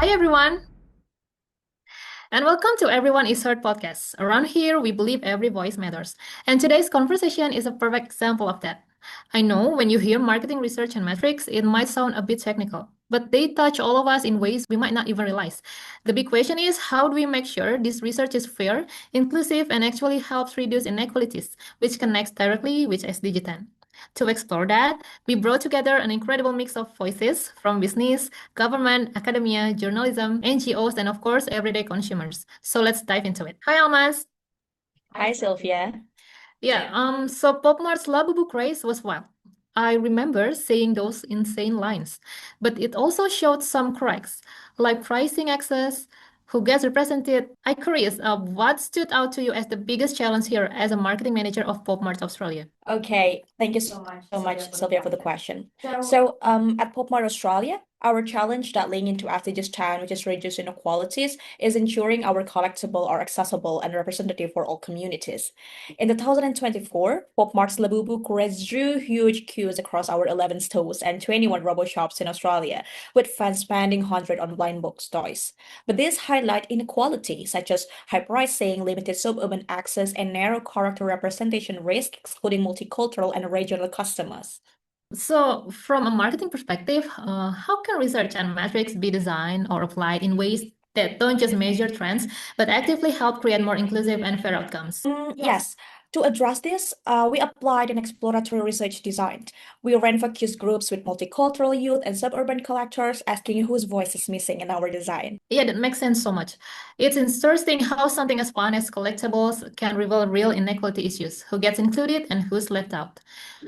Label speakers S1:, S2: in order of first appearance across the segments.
S1: Hi, everyone, and welcome to Everyone is Heard podcast. Around here, we believe every voice matters. And today's conversation is a perfect example of that. I know when you hear marketing research and metrics, it might sound a bit technical, but they touch all of us in ways we might not even realize. The big question is, how do we make sure this research is fair, inclusive, and actually helps reduce inequalities, which connects directly with SDG 10? To explore that, we brought together an incredible mix of voices from business, government, academia, journalism, NGOs, and of course, everyday consumers. So let's dive into it. Hi, Almaas.
S2: Hi, Sylvia.
S1: So Pop Mart's Labubu craze was wild. I remember seeing those insane lines, but it also showed some cracks, like pricing access, who gets represented. I'm curious, what stood out to you as the biggest challenge here as a marketing manager of Pop Mart Australia?
S2: Okay, thank you so much, Sylvia, for the question. So, at Pop Mart Australia, our challenge that laying into Activities Town, which is reduce inequalities, is ensuring our collectible are accessible and representative for all communities. In 2024, Pop Mart's Labubu Craze drew huge queues across our 11 stores and 21 robo shops in Australia, with fans spending 100 on blind box toys. But this highlight inequality, such as high pricing, limited suburban access, and narrow character representation risk, excluding multicultural and regional customers.
S1: So, from a marketing perspective, how can research and metrics be designed or applied in ways that don't just measure trends, but actively help create more inclusive and fair outcomes?
S2: Yes. To address this, we applied an exploratory research design. We ran focus groups with multicultural youth and suburban collectors, asking whose voice is missing in our design.
S1: Yeah, that makes sense so much. It's interesting how something as fun as collectibles can reveal real inequality issues, who gets included and who's left out.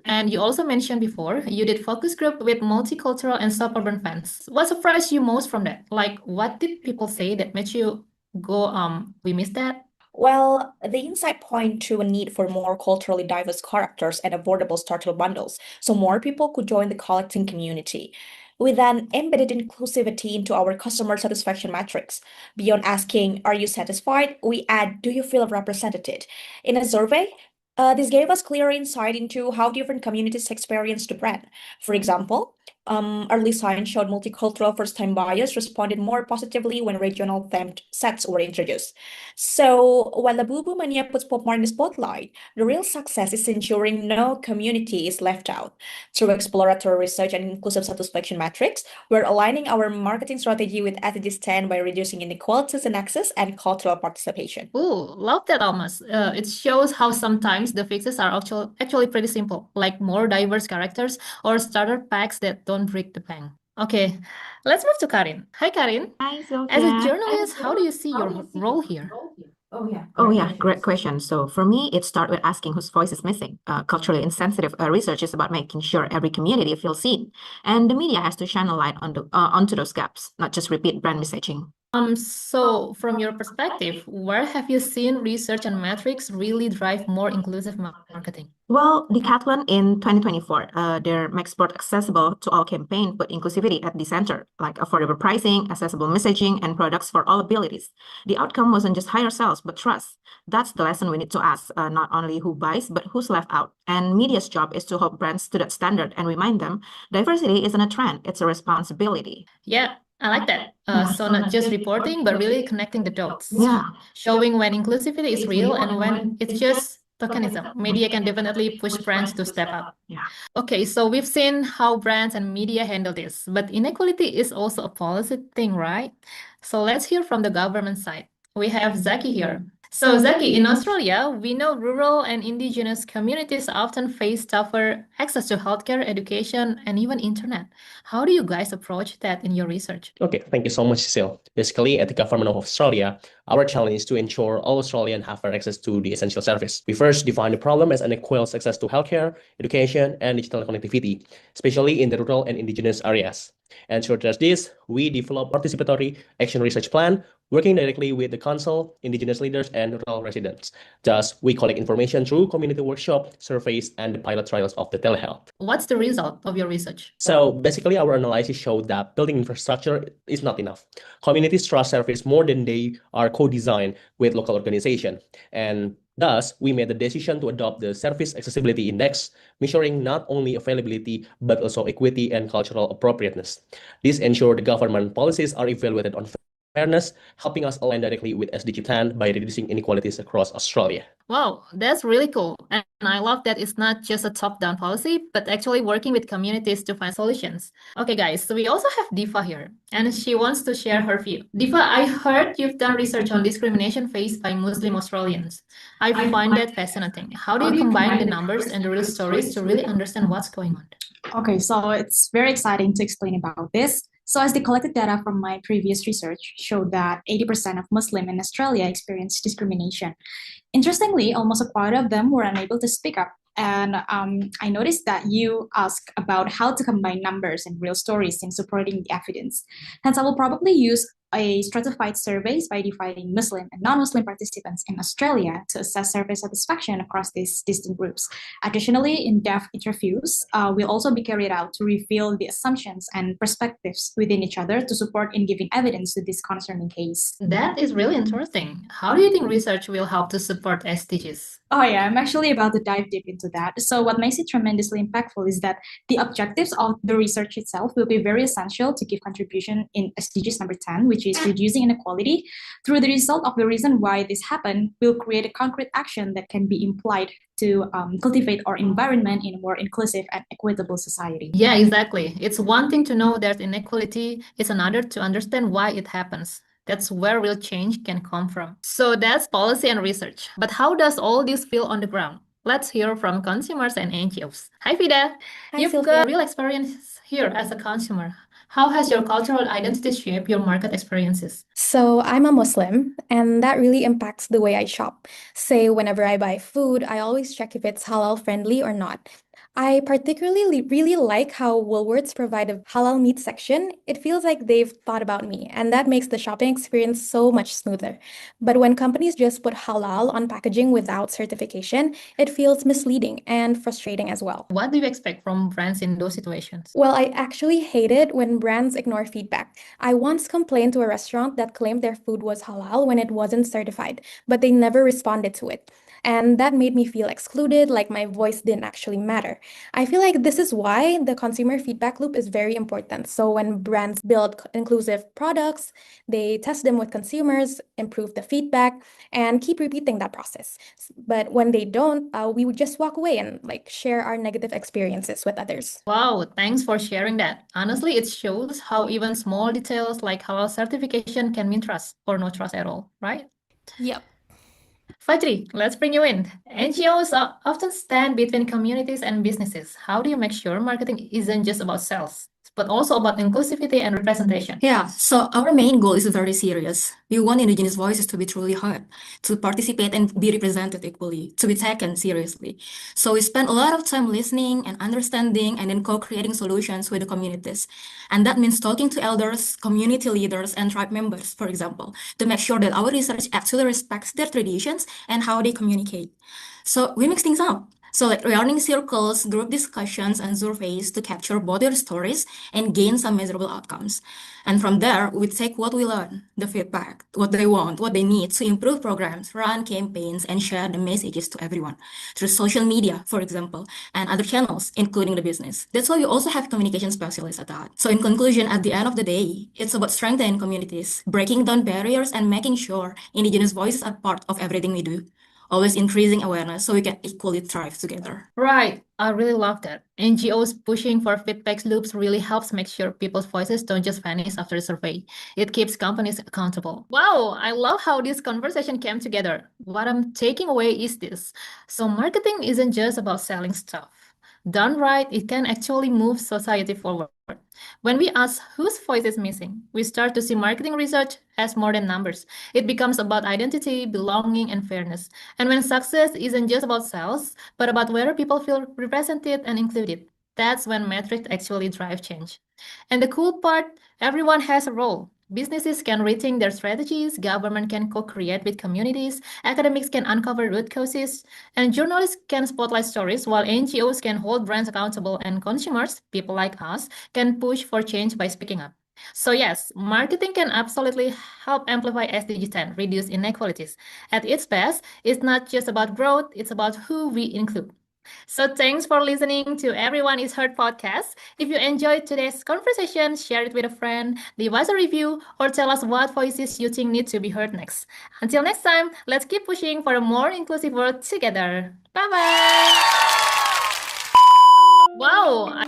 S1: And you also mentioned before you did focus group with multicultural and suburban fans. What surprised you most from that? Like, what did people say that made you go, we missed that?
S2: Well, the insight point to a need for more culturally diverse characters and affordable starter bundles, so more people could join the collecting community. We then embedded inclusivity into our customer satisfaction metrics. Beyond asking, "Are you satisfied?" we add, "Do you feel represented?" In a survey, this gave us clear insight into how different communities experience the brand. For example, early signs showed multicultural first-time buyers responded more positively when regional themed sets were introduced. So while the Boo Boo Mania puts pop more in the spotlight, the real success is ensuring no community is left out. Through exploratory research and inclusive satisfaction metrics, we're aligning our marketing strategy with SDGs 10 by reducing inequalities in access and cultural participation.
S1: Ooh, love that, Almas. It shows how sometimes the fixes are actually pretty simple, like more diverse characters or starter packs that don't break the bank. Okay, let's move to Karin. Hi, Karin.
S3: Hi,
S1: As a
S3: Sylvia.
S1: journalist, how do you see your role here?
S3: Oh, yeah, great question. So for me, it starts with asking whose voice is missing. Culturally insensitive research is about making sure every community feels seen, and the media has to shine a light onto those gaps, not just repeat brand messaging.
S1: So from your perspective, where have you seen research and metrics really drive more inclusive marketing?
S3: Well, Decathlon in 2024, their Make Sport Accessible to All campaign put inclusivity at the center, like affordable pricing, accessible messaging, and products for all abilities. The outcome wasn't just higher sales, but trust. That's the lesson we need to ask, not only who buys, but who's left out. And media's job is to hold brands to that standard and remind them diversity isn't a trend, it's a responsibility.
S1: Yeah, I like that. So not just reporting, but really connecting the dots,
S3: Yeah.
S1: showing when inclusivity is real and when it's just tokenism. Media can definitely push brands to step up.
S3: Yeah.
S1: Okay, so we've seen how brands and media handle this, but inequality is also a policy thing, right? So let's hear from the government side. We have Zaki here. So, Zaki, in Australia, we know rural and indigenous communities often face tougher access to healthcare, education, and even internet. How do you guys approach that in your research?
S4: Okay, thank you so much, Cecil. Basically, at the Government of Australia, our challenge is to ensure all Australians have fair access to the essential service. We first define the problem as unequal access to healthcare, education, and digital connectivity, especially in the rural and indigenous areas. And to address this, we develop participatory action research plan, working directly with the council, indigenous leaders, and rural residents. Thus, we collect information through community workshop, surveys, and the pilot trials of the telehealth.
S1: What's the result of your research?
S4: So basically, our analysis showed that building infrastructure is not enough. Communities trust service more than they are co-designed with local organization. And Thus, we made the decision to adopt the Service Accessibility Index, measuring not only availability but also equity and cultural appropriateness. This ensures the government policies are evaluated on fairness, helping us align directly with SDG 10 by reducing inequalities across Australia.
S1: Wow, that's really cool. And I love that it's not just a top-down policy, but actually working with communities to find solutions. Okay, guys, so we also have Diva here, and she wants to share her view. Diva, I heard you've done research on discrimination faced by Muslim Australians. I find that fascinating. How do you combine the numbers and the real stories to really understand what's going on?
S5: Okay, so it's very exciting to explain about this. So as the collected data from my previous research showed that 80% of Muslim in Australia experienced discrimination. Interestingly, almost a quarter of them were unable to speak up. And I noticed that you asked about how to combine numbers and real stories in supporting the evidence. Hence, I will probably use a stratified surveys by dividing Muslim and non-Muslim participants in Australia to assess survey satisfaction across these distinct groups. Additionally, in-depth interviews will also be carried out to reveal the assumptions and perspectives within each other to support in giving evidence to this concerning case.
S1: That is really interesting. How do you think research will help to support SDGs?
S5: Oh yeah, I'm actually about to dive deep into that. So what makes it tremendously impactful is that the objectives of the research itself will be very essential to give contribution in SDGs number 10, which is reducing inequality. Through the result of the reason why this happened, will create a concrete action that can be implied to cultivate our environment in a more inclusive and equitable society.
S1: Yeah, exactly. It's one thing to know there's inequality, it's another to understand why it happens. That's where real change can come from. So that's policy and research. But how does all this feel on the ground? Let's hear from consumers and NGOs. Hi, Fida.
S6: Hi,
S1: You've
S6: Sylvia.
S1: got real experience here as a consumer. How has your cultural identity shaped your market experiences?
S6: So I'm a Muslim, and that really impacts the way I shop. Say, whenever I buy food, I always check if it's halal friendly or not. I particularly really like how Woolworths provide a halal meat section. It feels like they've thought about me, and that makes the shopping experience so much smoother. But when companies just put halal on packaging without certification, it feels misleading and frustrating as well.
S1: What do you expect from brands in those situations?
S6: Well, I actually hate it when brands ignore feedback. I once complained to a restaurant that claimed their food was halal when it wasn't certified, but they never responded to it. And that made me feel excluded, like my voice didn't actually matter. I feel like this is why the consumer feedback loop is very important. So when brands build inclusive products, they test them with consumers, improve the feedback, and keep repeating that process. But when they don't, we would just walk away and like share our negative experiences with others.
S1: Wow, thanks for sharing that. Honestly, it shows how even small details like halal certification can mean trust or no trust at all, right?
S6: Yep.
S1: Fajri, let's bring you in. NGOs often stand between communities and businesses. How do you make sure marketing isn't just about sales, but also about inclusivity and representation?
S3: Yeah, so our main goal is very serious. We want indigenous voices to be truly heard, to participate and be represented equally, to be taken seriously. So we spend a lot of time listening and understanding and then co-creating solutions with the communities. And that means talking to elders, community leaders, and tribe members, for example, to make sure that our research actually respects their traditions and how they communicate. So we mix things up. So like learning circles, group discussions, and surveys to capture both their stories and gain some measurable outcomes. And from there, we take what we learn, the feedback, what they want, what they need to improve programs, run campaigns, and share the messages to everyone through social media, for example, and other channels, including the business. That's why we also have communication specialists at that. So in conclusion, at the end of the day, it's about strengthening communities, breaking down barriers, and making sure indigenous voices are part of everything we do. Always increasing awareness so we can equally thrive together.
S1: Right, I really love that. NGOs pushing for feedback loops really helps make sure people's voices don't just vanish after a survey. It keeps companies accountable. Wow, I love how this conversation came together. What I'm taking away is this. So marketing isn't just about selling stuff. Done right, it can actually move society forward. When we ask whose voice is missing, we start to see marketing research as more than numbers. It becomes about identity, belonging, and fairness. And when success isn't just about sales, but about whether people feel represented and included, that's when metrics actually drive change. And the cool part, everyone has a role. Businesses can rethink their strategies, government can co-create with communities, academics can uncover root causes, and journalists can spotlight stories, while NGOs can hold brands accountable and consumers, people like us, can push for change by speaking up. So yes, marketing can absolutely help amplify SDG 10, reduce inequalities. At its best, it's not just about growth, it's about who we include. So thanks for listening to Everyone is Heard podcast. If you enjoyed today's conversation, share it with a friend, leave us a review, or tell us what voices you think need to be heard next. Until next time, let's keep pushing for a more inclusive world together. Bye-bye! Wow!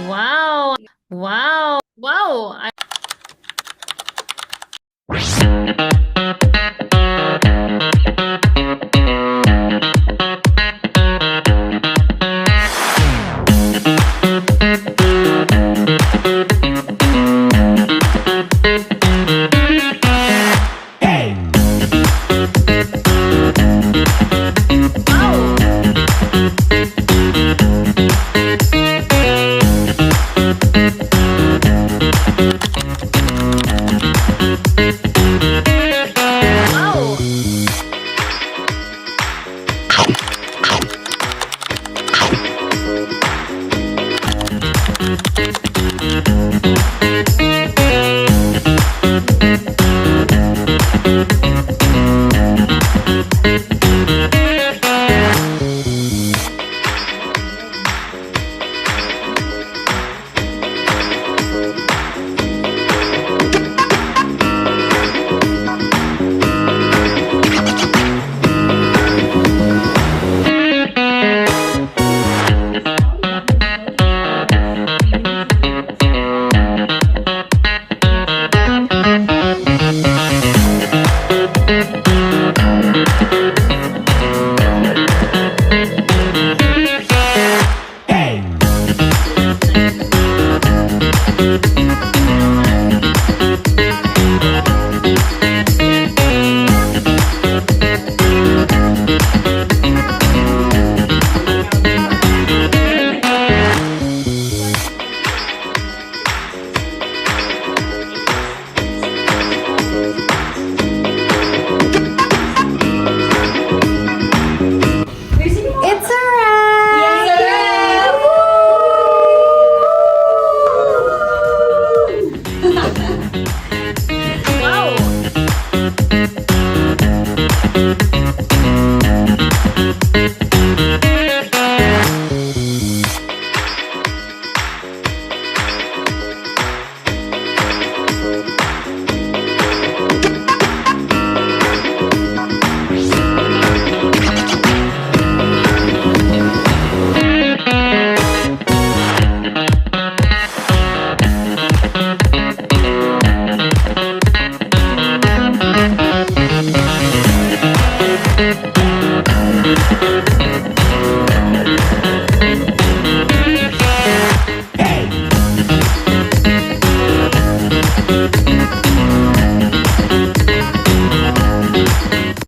S1: Wow. Wow. Wow.